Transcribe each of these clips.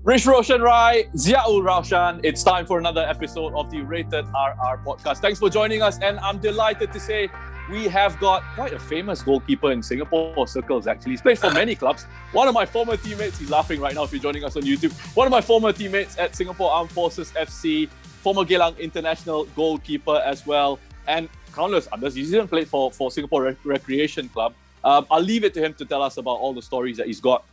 Roshan Zainol Raushan. It's time for another episode of the Rated RR podcast. Thanks for joining us, and I'm delighted to say we have got quite a famous goalkeeper in Singapore circles, actually. He's played for many clubs. One of my former teammates, he's laughing right now if you're joining us on YouTube, one of my former teammates at Singapore Armed Forces FC, former Geylang International goalkeeper as well, and countless others. He's even played for Singapore Recreation Club. I'll leave it to him to tell us about all the stories that he's got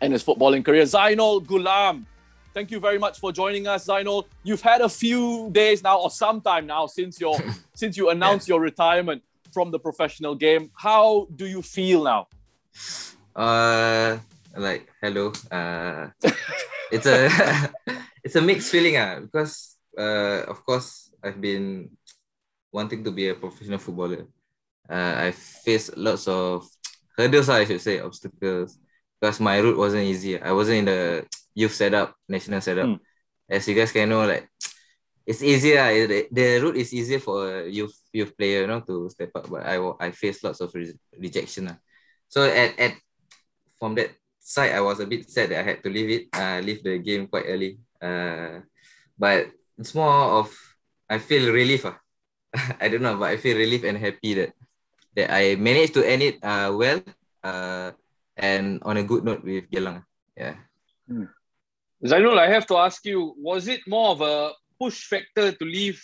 in his footballing career. Zainol Gulam, thank you very much for joining us, Zainol. You've had a few days now, or some time now, since you announced your retirement from the professional game. How do you feel now? Hello. It's a it's a mixed feeling because of course I've been wanting to be a professional footballer. I faced lots of hurdles, I should say, obstacles, because my route wasn't easy. I wasn't in the youth setup, national setup. As you guys can know, like it's easier. The route is easier for a youth player, to step up. But I faced lots of rejection. So at from that side, I was a bit sad that I had to leave the game quite early. But it's more of I feel relief. I don't know, but I feel relief and happy that I managed to end it well. And on a good note with Geylang. Yeah. Zainul, I have to ask you, was it more of a push factor to leave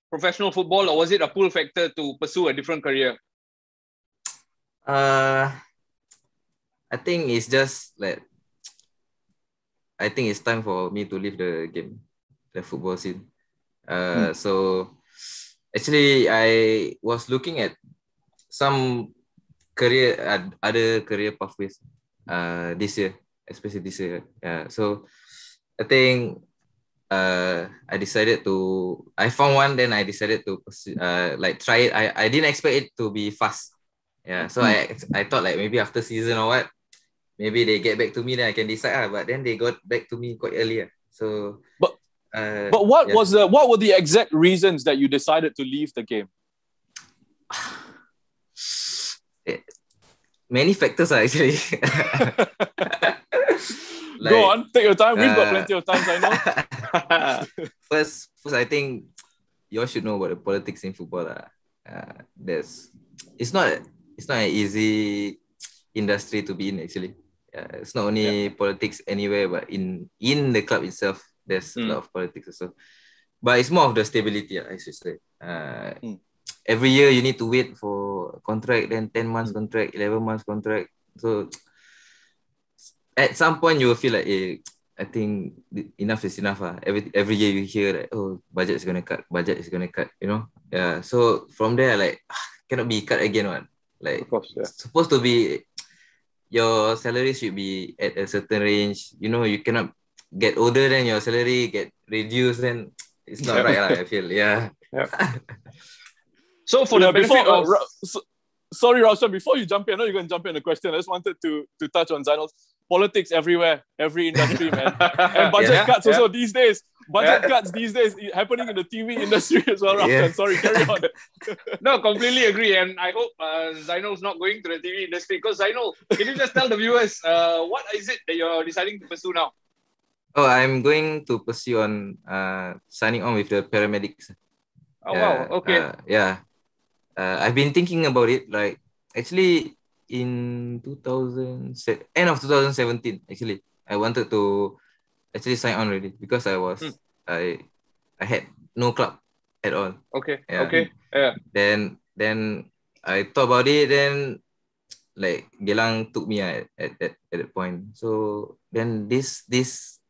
professional football, or was it a pull factor to pursue a different career? I think it's just like, I think it's time for me to leave the game, the football scene. So actually I was looking at some other career pathways this year, especially this year. So I think I found one, then I decided to try it. I didn't expect it to be fast. So I thought like maybe after season or what, maybe they get back to me, then I can decide. But then they got back to me quite early. So but what were the exact reasons that you decided to leave the game? Many factors actually. Go on, take your time. We've got plenty of time, I know. First, I think you all should know about the politics in football. It's not an easy industry to be in actually. It's not only politics anywhere, but in the club itself, there's a lot of politics also. But it's more of the stability, I should say. Every year you need to wait for a contract, then 10 months contract, 11 months contract. So at some point you will feel like, I think enough is enough. Every year you hear that, budget is going to cut, Yeah. So from there, like, cannot be cut again. Like, of course, supposed to be, your salary should be at a certain range. You cannot get older, then your salary get reduced, then it's not right, I feel. Yeah. So for the benefit of... Sorry, Roshan, before you jump in, I know you're going to jump in a question. I just wanted to touch on Zainol's politics everywhere, every industry, man. And budget cuts also these days. Budget cuts these days happening in the TV industry as well, Roshan. Sorry, carry on. No, completely agree. And I hope Zainol's not going to the TV industry. Because Zainol, can you just tell the viewers, what is it that you're deciding to pursue now? I'm going to pursue on signing on with the paramedics. Oh, wow. Okay. I've been thinking about it, like, actually in end of 2017, actually, I wanted to actually sign on already because I had no club at all. Okay. Then I thought about it, then like Geylang took me at that point. So then this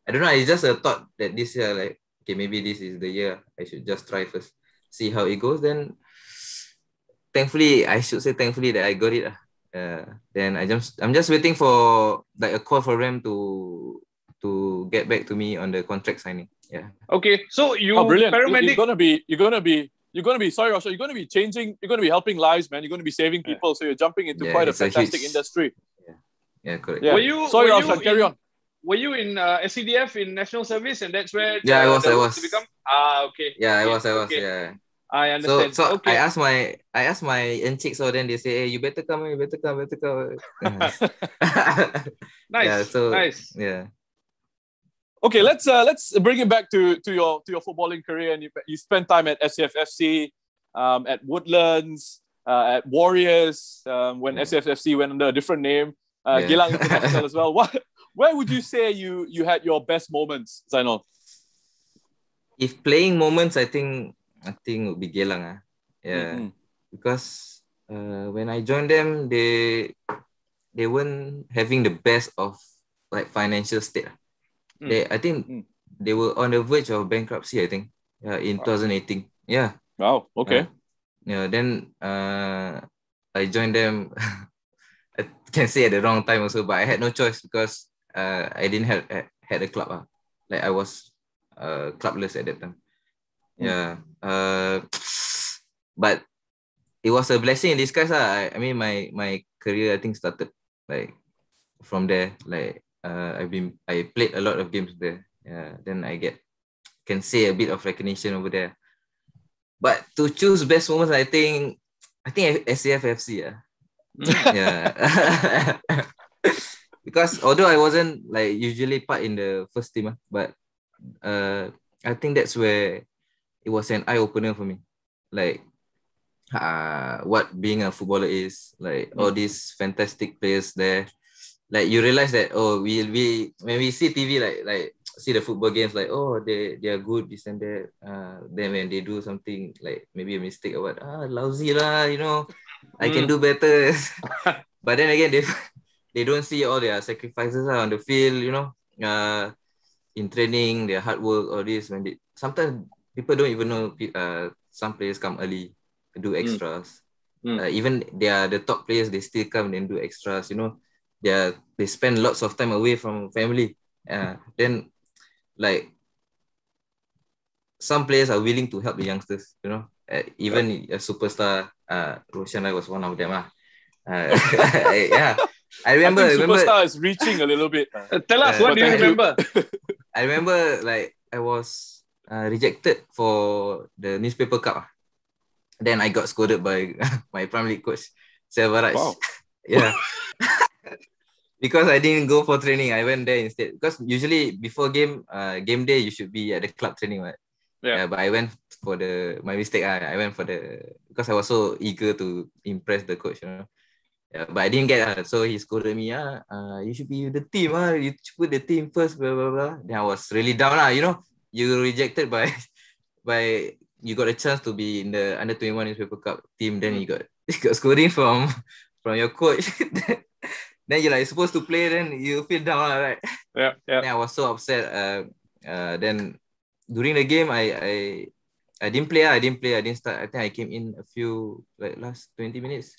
I don't know, it's just a thought that this year, like, okay, maybe this is the year I should just try first, see how it goes. Then thankfully that I got it. Then I'm just waiting for like a call for them to get back to me on the contract signing. Yeah. Okay. So brilliant. Paramedic. You're gonna be sorry, Roshan, you're gonna be changing, you're gonna be helping lives, man. You're gonna be saving people. So you're jumping into quite a fantastic industry. Yeah, correct. Yeah. Sorry, Roshan, carry on. Were you in SCDF in National Service, and that's where I was. to become? Okay. Yeah, okay. I was. Okay. Yeah. I understand. So okay. I asked my encik, so then they say, hey, you better come. Nice. Yeah, so nice. Yeah. Okay, let's bring it back to your footballing career. And you spent time at SCFFC, at Woodlands, at Warriors. When SCFFC went under a different name, Geylang International as well. Where would you say you had your best moments, Zainol? If playing moments, I think it would be Geylang. Because when I joined them, they weren't having the best of like financial state. I think they were on the verge of bankruptcy, I think. In 2018. Yeah. Wow. Okay. Then I joined them. I can say at the wrong time also, but I had no choice because I didn't had a club. Like I was clubless at that time. But it was a blessing in disguise. I mean, my career, I think, started like from there. Like I played a lot of games there. Then can say a bit of recognition over there. But to choose best moments, I think SCFFC. Because although I wasn't like usually part in the first team, but I think that's where it was an eye opener for me. Like what being a footballer is, like all these fantastic players there. Like you realize that when we see TV like see the football games, like they are good, this and that. Then when they do something like maybe a mistake or what, lousy lah, I can do better. But then again, they don't see all their sacrifices on the field, in training, their hard work, all this. Sometimes people don't even know. Some players come early, do extras. Even they are the top players, they still come and do extras. They spend lots of time away from family. Then like some players are willing to help the youngsters. Even a superstar, Roshan was one of them. I remember. I think superstar is reaching a little bit. Tell us, what do you remember? I remember like I was rejected for the newspaper cup. Then I got scolded by my primary coach, Selvaraj. Wow. Yeah. Because I didn't go for training, I went there instead. Because usually before game day, you should be at the club training, right? But I went for my mistake. I went for because I was so eager to impress the coach, but I didn't get so he scolded me. You should be with the team. You put the team first. Blah blah blah. Then I was really down. You rejected by you got a chance to be in the under-21 newspaper cup team. Then you got scolding from your coach. Then you're like supposed to play. Then you feel down, right? Yeah. Then I was so upset. Then during the game, I didn't play. I didn't start. I think I came in a few last 20 minutes.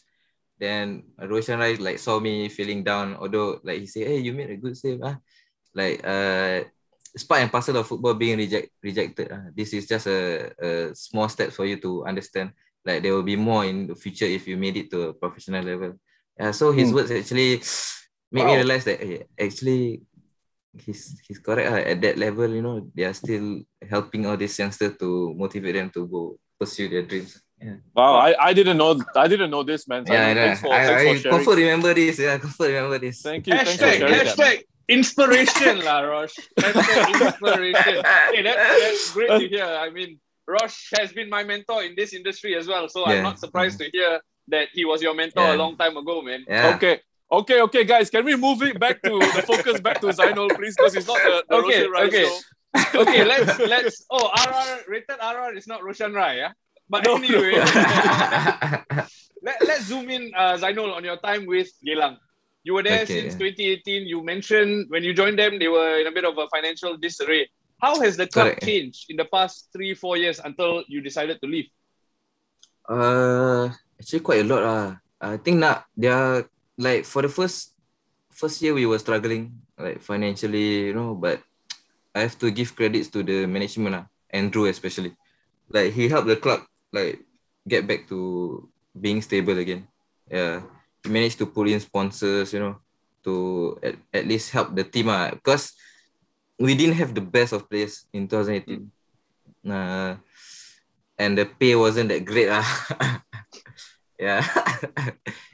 Then Roshan like saw me feeling down. Although like he said, "Hey, you made a good save." It's part and parcel of football being rejected. This is just a small step for you to understand. Like there will be more in the future if you made it to a professional level. So his words actually made me realize that actually he's correct. At that level, they are still helping all these youngsters to motivate them to go pursue their dreams. Yeah. Wow, I didn't know this, man. Thanks for sharing. Confirm remember this. Yeah, confirm remember this. Thank you. Hashtag inspiration, lah, Rosh. Hashtag inspiration. Hey, that's great to hear. I mean, Rosh has been my mentor in this industry as well, so I'm not surprised to hear that he was your mentor a long time ago, man. Yeah. Okay, guys. Can we move it back to the focus back to Zainol, please? Because it's not the Roshan Rai show. Okay, let's. Rated RR is not Roshan Rai, yeah. But anyway, let's zoom in, Zainol, on your time with Geylang. You were there since 2018. You mentioned when you joined them, they were in a bit of a financial disarray. How has the club changed in the past 3-4 years until you decided to leave? Actually quite a lot. I think they are like for the first year we were struggling like financially, but I have to give credits to the management, Andrew especially. Like he helped the club like get back to being stable again. Yeah, he managed to pull in sponsors, to at least help the team, because we didn't have the best of players in 2018. And the pay wasn't that great. Yeah,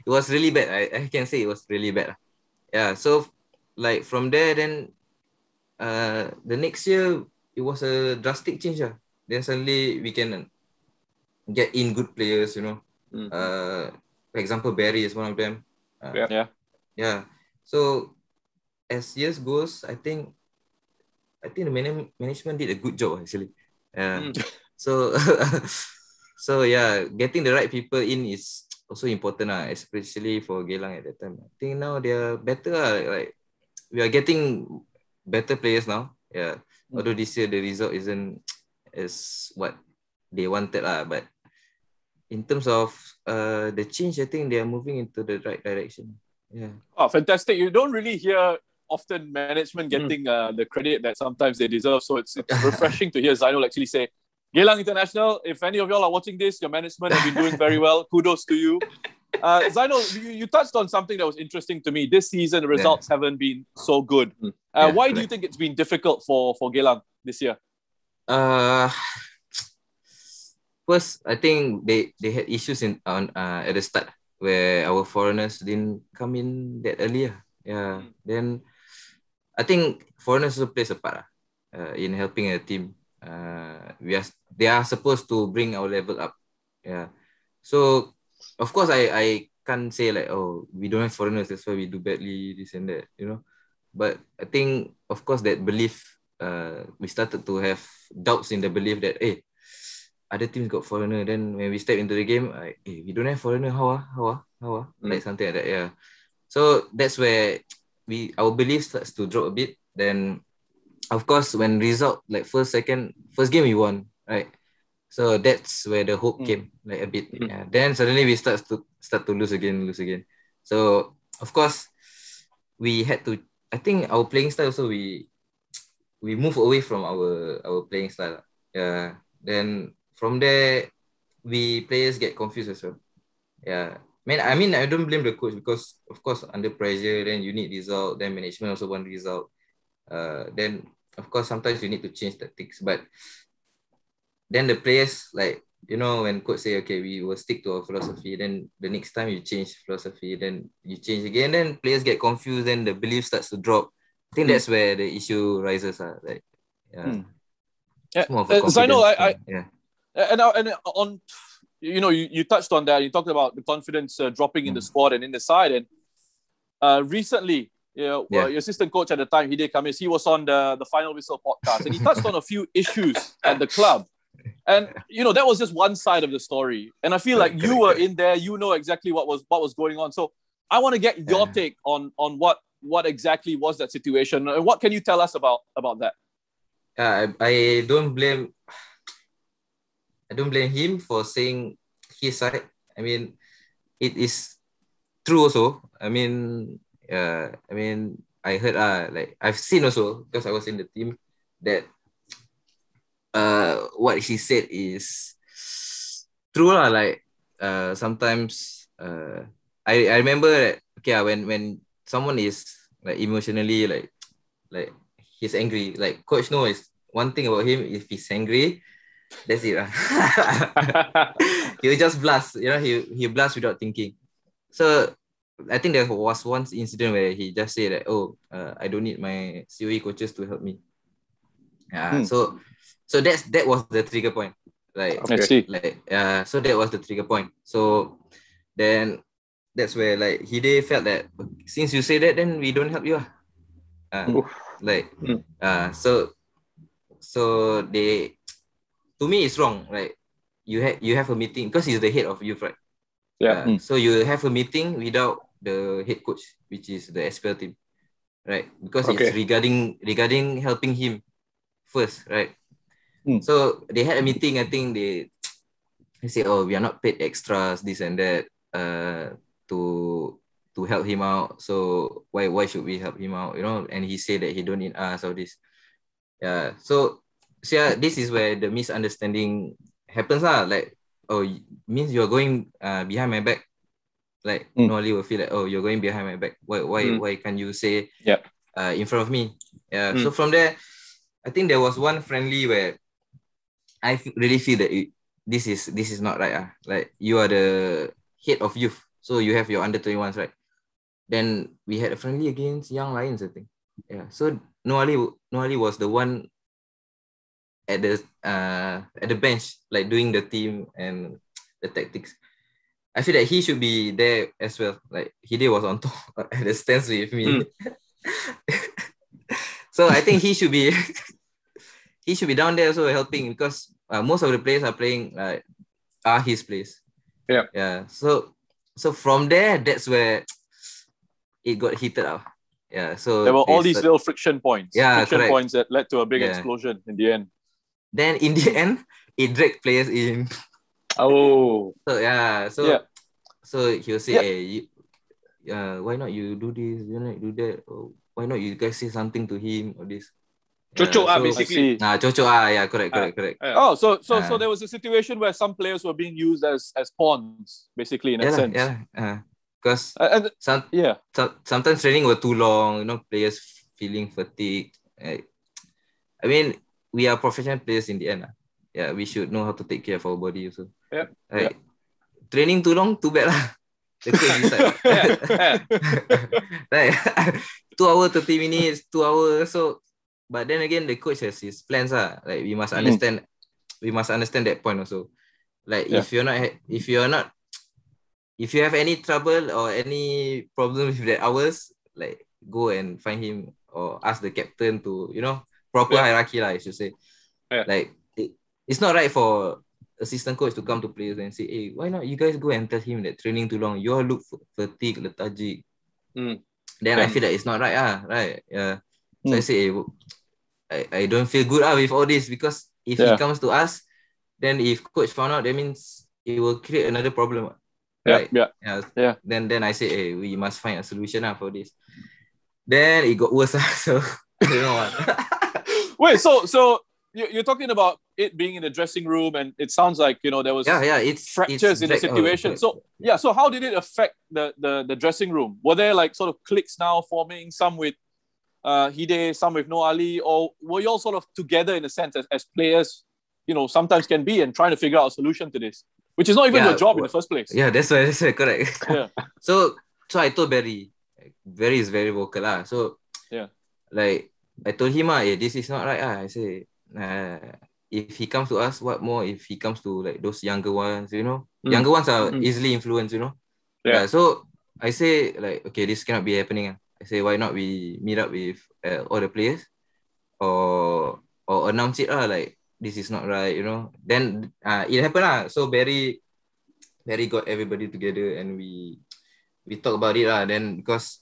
it was really bad. I can say it was really bad. Yeah, so like from there, then the next year it was a drastic change. Then suddenly we can get in good players, for example, Barry is one of them. Yeah. So as years goes, I think the management did a good job actually. So so yeah, getting the right people in is also important, especially for Geylang at that time. I think now they are better. Like we are getting better players now. Yeah. Although this year the result isn't as what they wanted, but in terms of the change, I think they are moving into the right direction. Yeah. Oh, fantastic. You don't really hear often management getting the credit that sometimes they deserve. So it's refreshing to hear Zainol actually say, Geylang International, if any of y'all are watching this, your management have been doing very well. Kudos to you. Zainol, you touched on something that was interesting to me. This season, the results haven't been so good. Why do you think it's been difficult for Geylang this year? First, I think they had issues at the start where our foreigners didn't come in that earlier. Yeah. Then I think foreigners also plays a part in helping a team. They are supposed to bring our level up. Yeah. So of course I can't say like, oh, we don't have foreigners, that's why we do badly, this and that, But I think of course that belief, we started to have doubts in the belief that other teams got foreigner. Then when we step into the game, we don't have foreigner, how like something like that. Yeah. So that's where our belief starts to drop a bit. Then of course when result like first game we won, right? So that's where the hope came like a bit. Yeah. Then suddenly we start to lose again. So of course we had to, I think our playing style also we move away from our playing style. Yeah. Then from there players get confused as well. Yeah. I mean, I don't blame the coach because of course under pressure, then you need result, then management also want result. Then of course sometimes you need to change tactics, but then the players, like, when coach say, okay, we will stick to our philosophy, then the next time you change philosophy, then you change again, then players get confused, then the belief starts to drop. I think that's where the issue rises. It's more of a confidence. Zainol, and on, you touched on that. You talked about the confidence dropping in the squad and in the side. And recently, your assistant coach at the time, Hide Kamis, he was on the Final Whistle podcast, and he touched on a few issues at the club. And that was just one side of the story. And I feel like you were in there. You know exactly what was going on. So I want to get your take on what exactly was that situation, and what can you tell us about that? I don't blame him for saying his side. I mean, it is true also. I mean, I heard like I've seen also, because I was in the team, that what he said is true lah. Like sometimes I remember that, when someone is like emotionally like he's angry, like coach knows one thing about him: if he's angry, that's it. He'll just blast. He blast without thinking. So I think there was one incident where he just said that, I don't need my COE coaches to help me. So that was the trigger point. Like, so that was the trigger point. So then that's where like Hide felt that, since you say that, then we don't help you. So they, to me, it's wrong. Like you have a meeting, because he's the head of youth, right? So you have a meeting without the head coach, which is the SPL team, right? Because it's regarding helping him first, right? So they had a meeting. I think they say, we are not paid extras, this and that, to help him out. So why should we help him out? And he said that he don't need us, all this. So this is where the misunderstanding happens. Like, means you're going behind my back. Like, Noli will feel like, you're going behind my back. Why can't you say in front of me? So from there, I think there was one friendly where I really feel that this is not right. Like, you are the head of youth, so you have your under 21s, right? Then we had a friendly against Young Lions, I think. So Noah Ali was the one at the bench, like doing the team and the tactics. I feel that he should be there as well. Like Hide was on top at the stands with me. So I think he should be down there also helping, because most of the players are playing are his players. Yeah. So from there, that's where it got heated up. Yeah. So there were all these little friction points. Yeah, friction correct. points that led to a big explosion in the end. Then in the end, it dragged players in. Oh. So he'll say, hey, why not you do this? Why not you do that? Or why not you guys say something to him or this? Chocho, basically. Chocho, correct. Oh, so there was a situation where some players were being used as pawns, basically, in a sense. Because sometimes training were too long, players feeling fatigued. I mean, we are professional players in the end. Yeah, we should know how to take care of our body also. Training too long, too bad lah. The coach decide. 2 hours, 30 minutes, 2 hours. So, but then again, the coach has his plans. Like we must understand. We must understand that point also. Like if you have any trouble or any problem with the hours, like go and find him or ask the captain to, proper hierarchy I should say. Like it's not right for assistant coach to come to players and say, hey, why not you guys go and tell him that training too long, you all look fatigued, lethargic. Then I feel that it's not right. Right. Yeah. So I say, hey, I don't feel good with all this, because if he comes to us, then if coach found out, that means it will create another problem. Right? Yeah. Then I say, hey, we must find a solution for this. Then it got worse. So I don't know what. Wait, so you're talking about it being in the dressing room, and it sounds like there was fractures in the situation. So how did it affect the dressing room? Were there like sort of cliques now forming, some with Hide, some with Noah Ali, or were you all sort of together in a sense as players, sometimes can be, and trying to figure out a solution to this, which is not even your job in the first place? Yeah, that's right, correct. So I told Barry. Barry is very vocal So like I told him this is not right I say if he comes to us, what more if he comes to like those younger ones, younger ones are easily influenced, so I say like, okay, this cannot be happening. I say, why not we meet up with all the players or announce it like this is not right, then it happened so Barry got everybody together and we talk about it then, because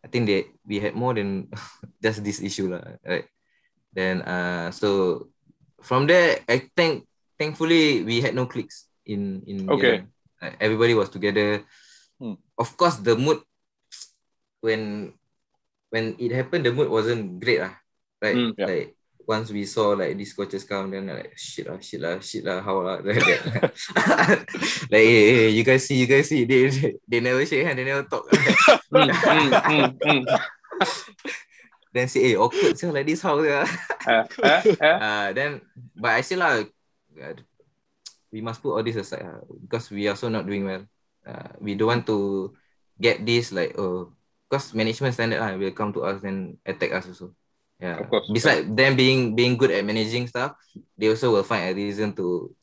I think that we had more than just this issue right? Then so from there, I think thankfully we had no cliques in everybody was together. Of course, the mood when it happened, the mood wasn't great right? Like once we saw like these coaches come, then like shit lah, how like that. Like hey, you guys see, they never shake hand, they never talk. Then say, hey, awkward, so like this, how? Then, but I say we must put all this aside because we are also not doing well. We don't want to get this like, because management standard will come to us and attack us also. Yeah. Of course. Besides them being good at managing stuff, they also will find a reason to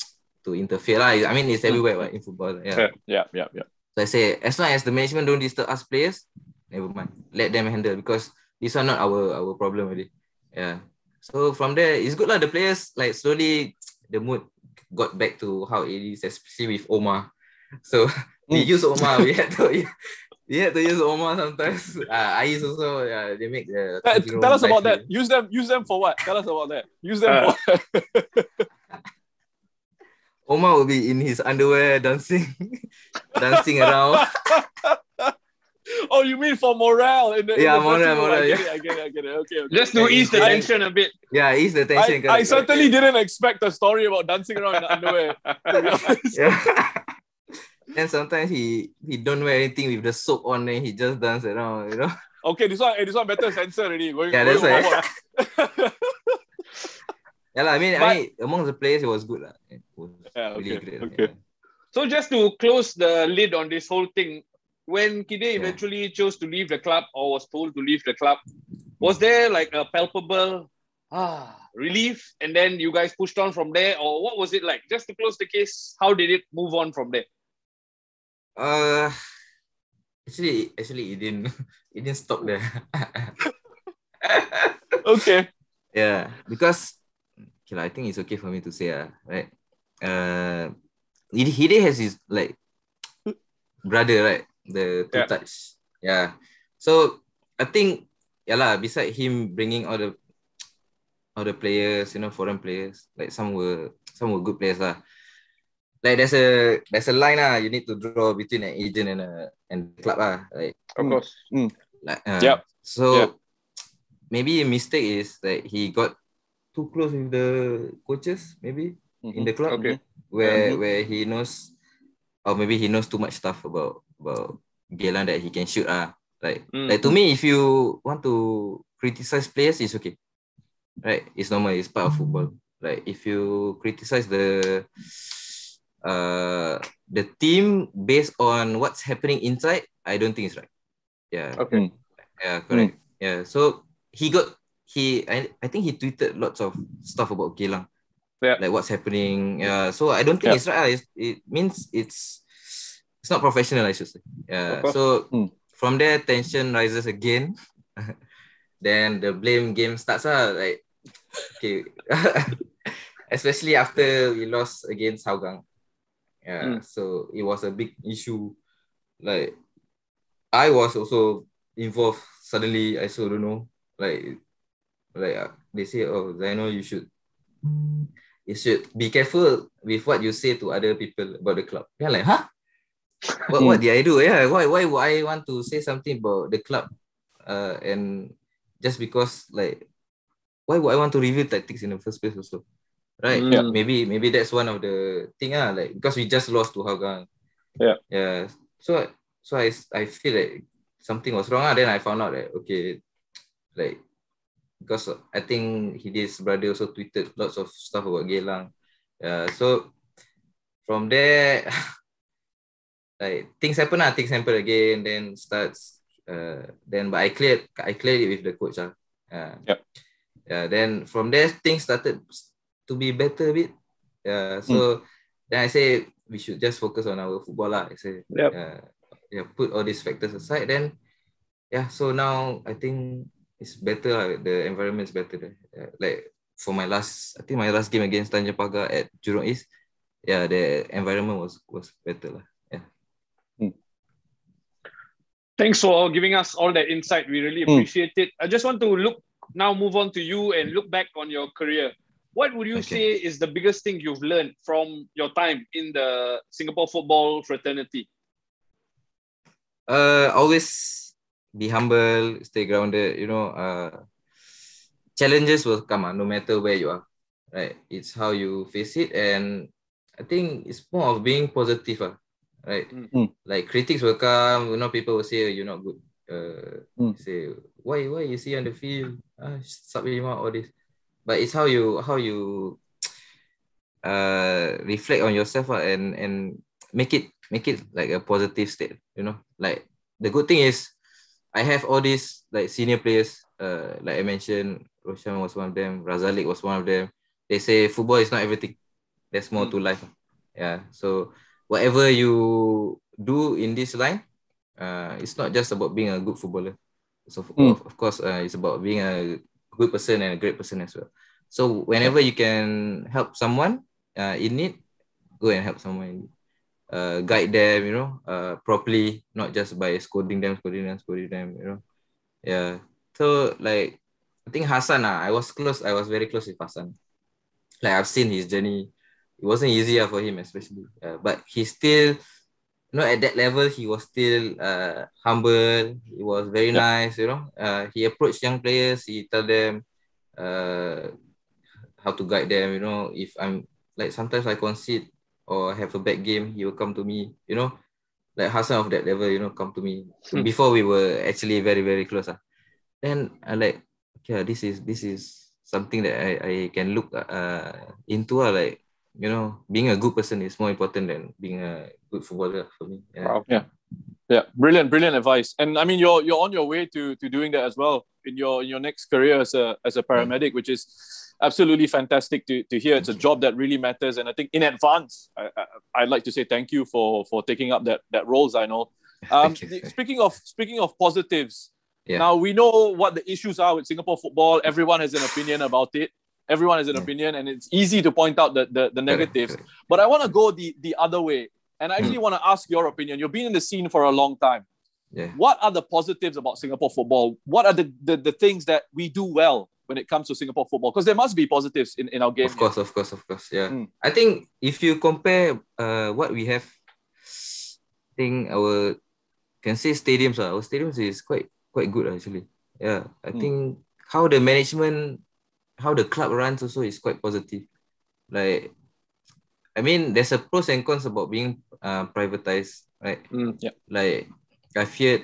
interfere. I mean, it's everywhere in football. Yeah. So I say, as long as the management don't disturb us players, never mind. Let them handle, because these are not our problem already. Yeah. So from there, it's good the players like slowly the mood got back to how it is, especially with Omar. So we use Omar. We had to use Omar sometimes. Ais also, they make the. Tell us about that. Use them for what? Tell us about that. Use them for. Omar will be in his underwear dancing around. Oh, you mean for morale? Morale. I get it. Okay. Just to ease the tension a bit. Yeah, ease the tension. I certainly didn't expect a story about dancing around in the underwear. And sometimes he don't wear anything with the soap on, and he just dance around, Okay, this one better censor already. That's right. I mean, among the players, it was good. It was really great. Okay. So just to close the lid on this whole thing, when Kide eventually chose to leave the club or was told to leave the club, Was there like a palpable relief, and then you guys pushed on from there, or what was it like? Just to close the case, how did it move on from there? Uh, actually, it didn't stop there. Okay. Yeah, because okay, I think it's okay for me to say, right? Hide has his like brother, right? The two touch. Yeah. So I think beside him bringing all the players, foreign players, like some were good players lah. Like there's a line you need to draw between an agent and the club like Of course. like Yeah. maybe a mistake is that he got too close with the coaches maybe in the club. Okay. Where he knows, or maybe he knows too much stuff about Geylang that he can shoot like to me, if you want to criticize players, it's okay, right? It's normal, it's part of football. Like if you criticize the team based on what's happening inside, I don't think it's right. Yeah. Okay. Yeah, correct. Yeah. So I think he tweeted lots of stuff about Geylang. Yeah. Like what's happening. Yeah. So I don't think it's right. It means it's not professional, I should say. Yeah. So from there, tension rises again. Then the blame game starts. Like okay. Especially after we lost against Hougang. Yeah. So it was a big issue. Like I was also involved. Suddenly, I also don't know. Like they say, oh, Zainol, you should be careful with what you say to other people about the club. Yeah, like, huh? What did I do? Yeah, why would I want to say something about the club? And just because, like, why would I want to reveal tactics in the first place also? Right? Maybe that's one of the thing, like, because we just lost to Hougang. Yeah. Yeah. So I feel like something was wrong. Then I found out that, okay, like, because I think his brother also tweeted lots of stuff about Geylang. So from there, like things happen again. Then starts. But I cleared it with the coach. Then from there things started to be better a bit. So then I say we should just focus on our football I say put all these factors aside. Then so now I think it's better. The environment is better there. Like for my last game against Tanjung Pagar at Jurong East, the environment was better. Thanks for giving us all that insight. We really appreciate it. I just want to move on to you and look back on your career. What would you say is the biggest thing you've learned from your time in the Singapore football fraternity? Always be humble, stay grounded. Challenges will come no matter where you are. Right? It's how you face it, and I think it's more of being positive. Right? Like critics will come. People will say you're not good. Say why you see on the field? Sub him out, all this. But it's how you reflect on yourself and make it like a positive state. Like the good thing is I have all these like senior players. Like I mentioned, Roshan was one of them. Razalik was one of them. They say football is not everything. There's more to life. Yeah. So whatever you do in this line, it's not just about being a good footballer. So of course, it's about being a good person and a great person as well. So whenever you can help someone in need, go and help someone. Guide them, properly, not just by scolding them. Yeah. So like I think Hassan, I was very close with Hassan. Like I've seen his journey. It wasn't easy for him, especially. But he still, at that level, he was still humble. He was very nice, He approached young players. He tell them how to guide them, If I'm like sometimes I concede or have a bad game, he will come to me, Like Hassan of that level, come to me. Before we were actually very, very close. Then I like, okay, this is something that I can look into. Like, being a good person is more important than being a good footballer for me. Wow. Yeah. Yeah, brilliant advice. And I mean, you're on your way to doing that as well in your next career as a paramedic, which is absolutely fantastic to hear. It's a job that really matters, and I think in advance, I'd like to say thank you for taking up that role, Zainol. Speaking of positives, now we know what the issues are with Singapore football. Everyone has an opinion about it. Everyone has an opinion, and it's easy to point out the negatives. Correct. But I want to go the other way. And I actually want to ask your opinion. You've been in the scene for a long time. Yeah. What are the positives about Singapore football? What are the things that we do well when it comes to Singapore football? Because there must be positives in our game. Of course. Yeah. I think if you compare what we have, I think can say stadiums. Our stadiums is quite good actually. Yeah. I think how the management, how the club runs also is quite positive. Like, I mean, there's a pros and cons about being privatized, right? Like, I've heard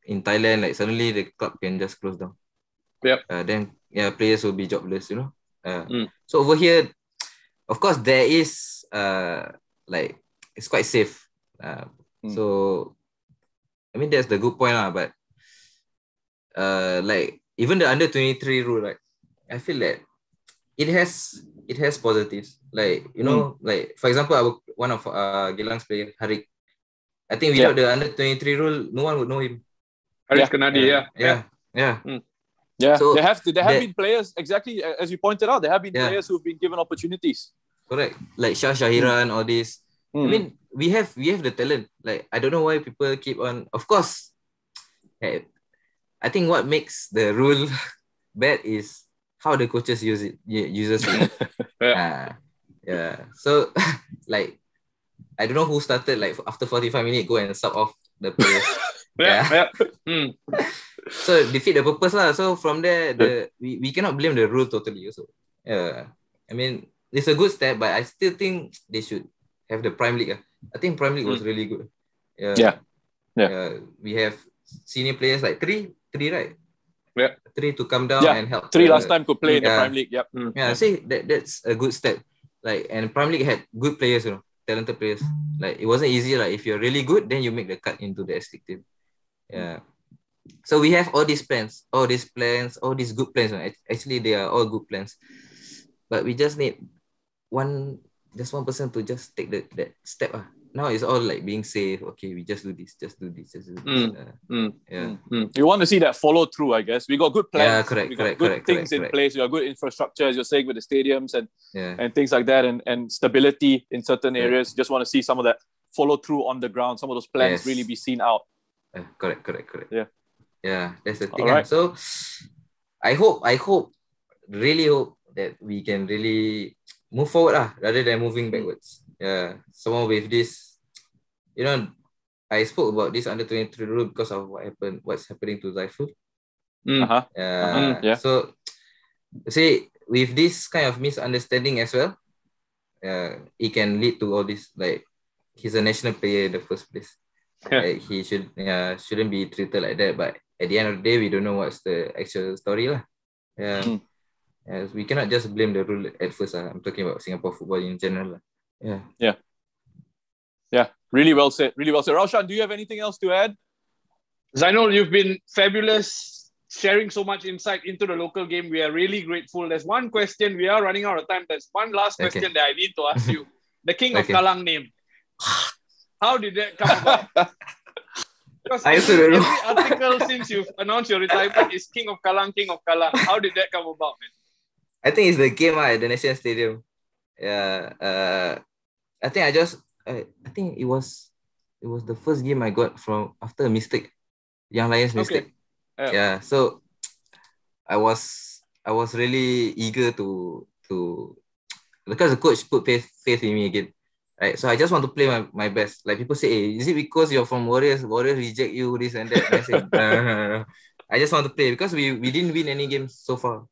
in Thailand, like suddenly the club can just close down. Then players will be jobless, you know. So over here, of course, there is like it's quite safe. So I mean that's the good point, but like even the under-23 rule, right? I feel that it has positives. Like, you know, like for example, one of Geylang's player, Harik. I think without the under-23 rule, no one would know him. Harik Kanadi, Yeah. So there have been players, exactly as you pointed out, there have been players who've been given opportunities. Correct. Like Shahiran, all this. I mean, we have the talent. Like, I don't know why people keep on. Of course, I think what makes the rule bad is how the coaches uses it. So, like, I don't know who started, like, after 45 minutes, go and sub off the players. So, defeat the purpose lah. So, from there, we cannot blame the rule totally also. I mean, it's a good step, but I still think they should have the Prime League. I think Prime League was really good. We have senior players, like three, right? Yeah. 3 to come down and help. 3 last time could play in the Prime League. See, that's a good step. Like, and Prime League had good players, you know, talented players. Like, it wasn't easy. Like, if you're really good, then you make the cut into the S-League team. So we have all these good plans. Actually, they are all good plans. But we just need one person to just take that step. Now it's all like being safe. Okay, we just do this. You want to see that follow through, I guess. We got good plans. Yeah, correct. We got good things in place. We got good infrastructure, as you're saying, with the stadiums and things like that, and stability in certain areas. Just want to see some of that follow through on the ground. Some of those plans really be seen out. Correct. Yeah, that's the thing. Right. So I really hope that we can really move forward rather than moving backwards. Someone with this, you know, I spoke about this under-23 rule because of what's happening to Zaiful. So see, with this kind of misunderstanding as well, it can lead to all this. Like, he's a national player in the first place. Like, he shouldn't be treated like that. But at the end of the day, we don't know what's the actual story lah. We cannot just blame the rule at first. I'm talking about Singapore football in general. Really well said. Raushan, do you have anything else to add? Zainol, you've been fabulous, sharing so much insight into the local game. We are really grateful. There's one question. We are running out of time. There's one last question that I need to ask you. The King of Kallang name. How did that come about? Because every article since you've announced your retirement is King of Kallang. How did that come about, man? I think it's the game at the National Stadium. I think it was the first game I got from after a mistake, Young Lions mistake. So I was really eager to because the coach put faith in me again. Right, so I just want to play my best. Like, people say, hey, is it because you're from Warriors reject you, this and that? And I say, no. I just want to play because we didn't win any games so far.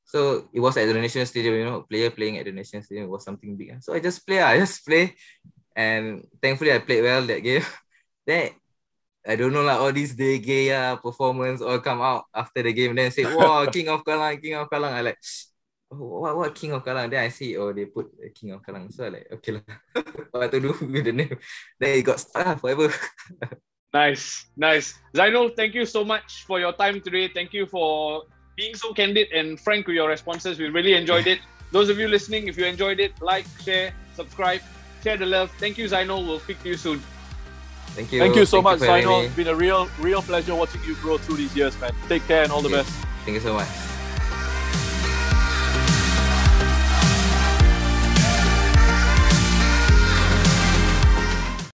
So it was at the National Stadium, you know, player playing at the National Stadium was something big. So I just play. And thankfully I played well that game. Then I don't know, like all these gay performance all come out after the game. Then say, wow, King of Kallang. I like, what King of Kallang? Then I see, they put King of Kallang. So I like, okay lah, what to do with the name? Then it got stuck forever. Nice. Zainol, thank you so much for your time today. Thank you for being so candid and frank with your responses. We really enjoyed it. Those of you listening, if you enjoyed it, like, share, subscribe, share the love. Thank you, Zainol. We'll speak to you soon. Thank you. Thank you so much, for having Zainol. me. It's been a real pleasure watching you grow through these years, man. Take care and all the best. Thank you so much.